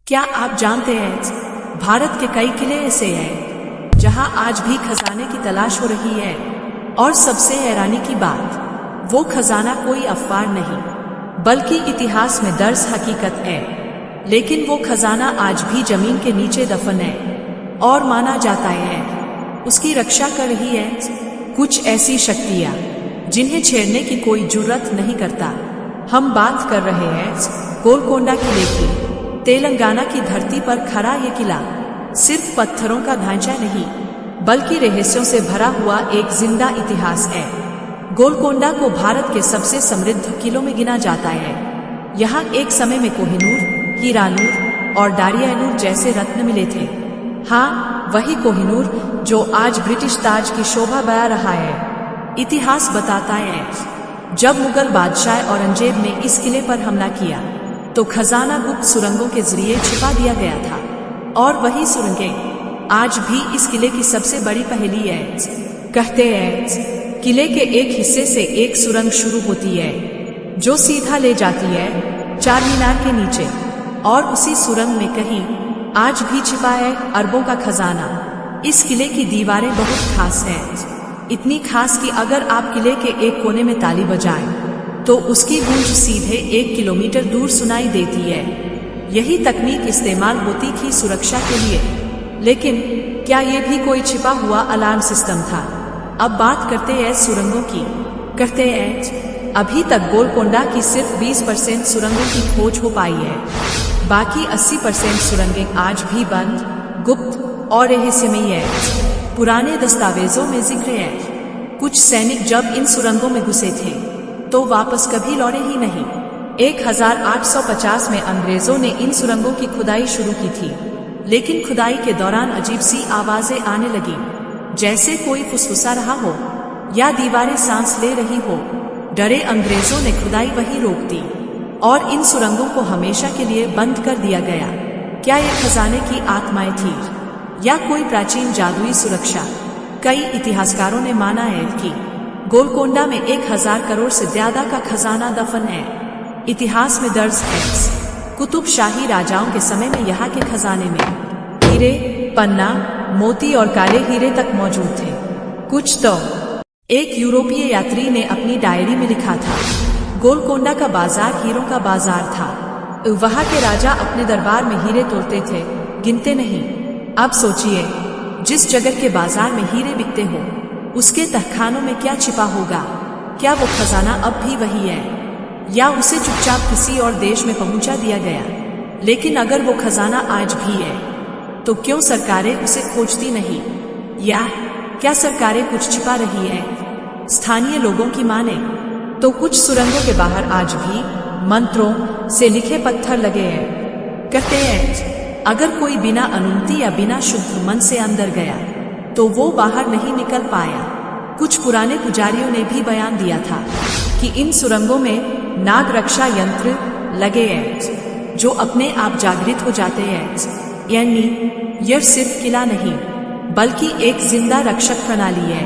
क्या आप जानते हैं भारत के कई किले ऐसे हैं जहां आज भी खजाने की तलाश हो रही है। और सबसे हैरानी की बात, वो खजाना कोई अफवाह नहीं बल्कि इतिहास में दर्ज हकीकत है। लेकिन वो खजाना आज भी जमीन के नीचे दफन है और माना जाता है उसकी रक्षा कर रही है कुछ ऐसी शक्तियां जिन्हें छेड़ने की कोई जुर्रत नहीं करता। हम बात कर रहे हैं गोलकोंडा किले की। तेलंगाना की धरती पर खड़ा ये किला सिर्फ पत्थरों का ढांचा नहीं बल्कि रहस्यों से भरा हुआ एक जिंदा इतिहास है। गोलकोंडा को भारत के सबसे समृद्ध किलों में गिना जाता है। यहाँ एक समय में कोहिनूर, हीरानूर और डारियानूर जैसे रत्न मिले थे। हाँ, वही कोहिनूर जो आज ब्रिटिश ताज की शोभा बढ़ा रहा है। इतिहास बताता है जब मुगल बादशाह औरंगजेब ने इस किले पर हमला किया तो खजाना गुप्त सुरंगों के जरिए छिपा दिया गया था। और वही सुरंगें आज भी इस किले की सबसे बड़ी पहेली है। कहते हैं किले के एक हिस्से से एक सुरंग शुरू होती है जो सीधा ले जाती है चार मीनार के नीचे, और उसी सुरंग में कहीं आज भी छिपा है अरबों का खजाना। इस किले की दीवारें बहुत खास हैं, इतनी खास कि अगर आप किले के एक कोने में ताली बजाएं तो उसकी गूंज सीधे 1 किलोमीटर दूर सुनाई देती है। यही तकनीक इस्तेमाल होती थी सुरक्षा के लिए। लेकिन क्या ये भी कोई छिपा हुआ अलार्म सिस्टम था? अब बात करते हैं सुरंगों की। कहते हैं अभी तक गोलकोंडा की सिर्फ 20% सुरंगों की खोज हो पाई है। बाकी 80% सुरंगें आज भी बंद, गुप्त और रहस्यमयी है। पुराने दस्तावेजों में जिक्र है कुछ सैनिक जब इन सुरंगों में घुसे थे तो वापस कभी लौटे ही नहीं। 1850 में अंग्रेजों ने इन सुरंगों की खुदाई शुरू की थी, लेकिन खुदाई के दौरान अजीब सी आवाजें आने लगी, जैसे कोई फुसफुसा रहा हो या दीवारें सांस ले रही हो। डरे अंग्रेजों ने खुदाई वहीं रोक दी और इन सुरंगों को हमेशा के लिए बंद कर दिया गया। क्या ये खजाने की आत्माएं थी या कोई प्राचीन जादुई सुरक्षा? कई इतिहासकारों ने माना है कि गोलकोंडा में 1000 करोड़ से ज्यादा का खजाना दफन है। इतिहास में दर्ज है कुतुब शाही राजाओं के समय में यहाँ के खजाने में हीरे, पन्ना, मोती और काले हीरे तक मौजूद थे। कुछ तो एक यूरोपीय यात्री ने अपनी डायरी में लिखा था, गोलकोंडा का बाजार हीरों का बाजार था। वहाँ के राजा अपने दरबार में हीरे तोड़ते थे, गिनते नहीं। अब सोचिए, जिस जगह के बाजार में हीरे बिकते हो उसके तहखानों में क्या छिपा होगा? क्या वो खजाना अब भी वही है या उसे चुपचाप किसी और देश में पहुंचा दिया गया? लेकिन अगर वो खजाना आज भी है तो क्यों सरकारें उसे खोजती नहीं? या क्या सरकारें कुछ छिपा रही है? स्थानीय लोगों की माने तो कुछ सुरंगों के बाहर आज भी मंत्रों से लिखे पत्थर लगे हैं। कहते हैं अगर कोई बिना अनुमति या बिना शुद्ध मन से अंदर गया तो वो बाहर नहीं निकल पाया। कुछ पुराने पुजारियों ने भी बयान दिया था कि इन सुरंगों में नाग रक्षा यंत्र लगे हैं जो अपने आप जागृत हो जाते हैं। यानी यह सिर्फ किला नहीं बल्कि एक जिंदा रक्षक प्रणाली है।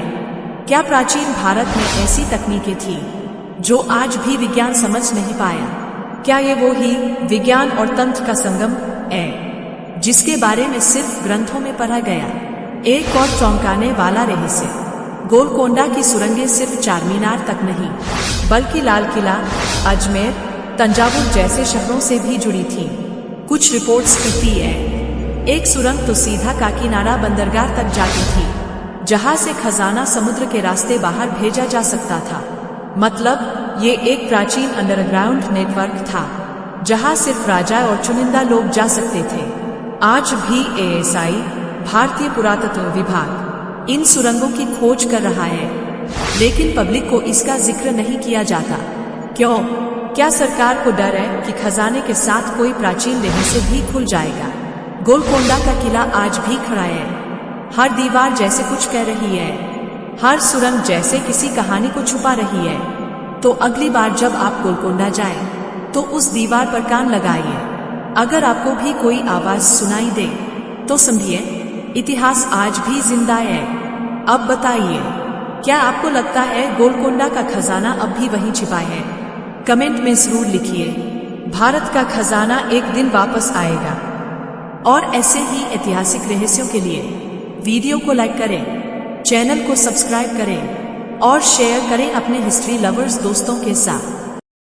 क्या प्राचीन भारत में ऐसी तकनीकें थी जो आज भी विज्ञान समझ नहीं पाया? क्या ये वो ही विज्ञान और तंत्र का संगम है जिसके बारे में सिर्फ ग्रंथों में पढ़ा गया? एक और चौंकाने वाला रहस्य, गोलकोंडा की सुरंगें सिर्फ चार मीनार तक नहीं बल्कि लाल किला, अजमेर, तंजावुर जैसे शहरों से भी जुड़ी थी। कुछ रिपोर्ट्स कहती है एक सुरंग तो सीधा काकीनाडा बंदरगाह तक जाती थी जहां से खजाना समुद्र के रास्ते बाहर भेजा जा सकता था। मतलब ये एक प्राचीन अंडरग्राउंड नेटवर्क था जहां सिर्फ राजा और चुनिंदा लोग जा सकते थे। आज भी ASI भारतीय पुरातत्व विभाग इन सुरंगों की खोज कर रहा है, लेकिन पब्लिक को इसका जिक्र नहीं किया जाता। क्यों? क्या सरकार को डर है कि खजाने के साथ कोई प्राचीन रहस्य भी खुल जाएगा? गोलकोंडा का किला आज भी खड़ा है। हर दीवार जैसे कुछ कह रही है, हर सुरंग जैसे किसी कहानी को छुपा रही है। तो अगली बार जब आप गोलकोंडा जाएं, तो उस दीवार पर कान लगाइए। अगर आपको भी कोई आवाज सुनाई दे तो समझिए इतिहास आज भी जिंदा है। अब बताइए, क्या आपको लगता है गोलकोंडा का खजाना अब भी वहीं छिपा है? कमेंट में जरूर लिखिए। भारत का खजाना एक दिन वापस आएगा। और ऐसे ही ऐतिहासिक रहस्यों के लिए वीडियो को लाइक करें, चैनल को सब्सक्राइब करें और शेयर करें अपने हिस्ट्री लवर्स दोस्तों के साथ।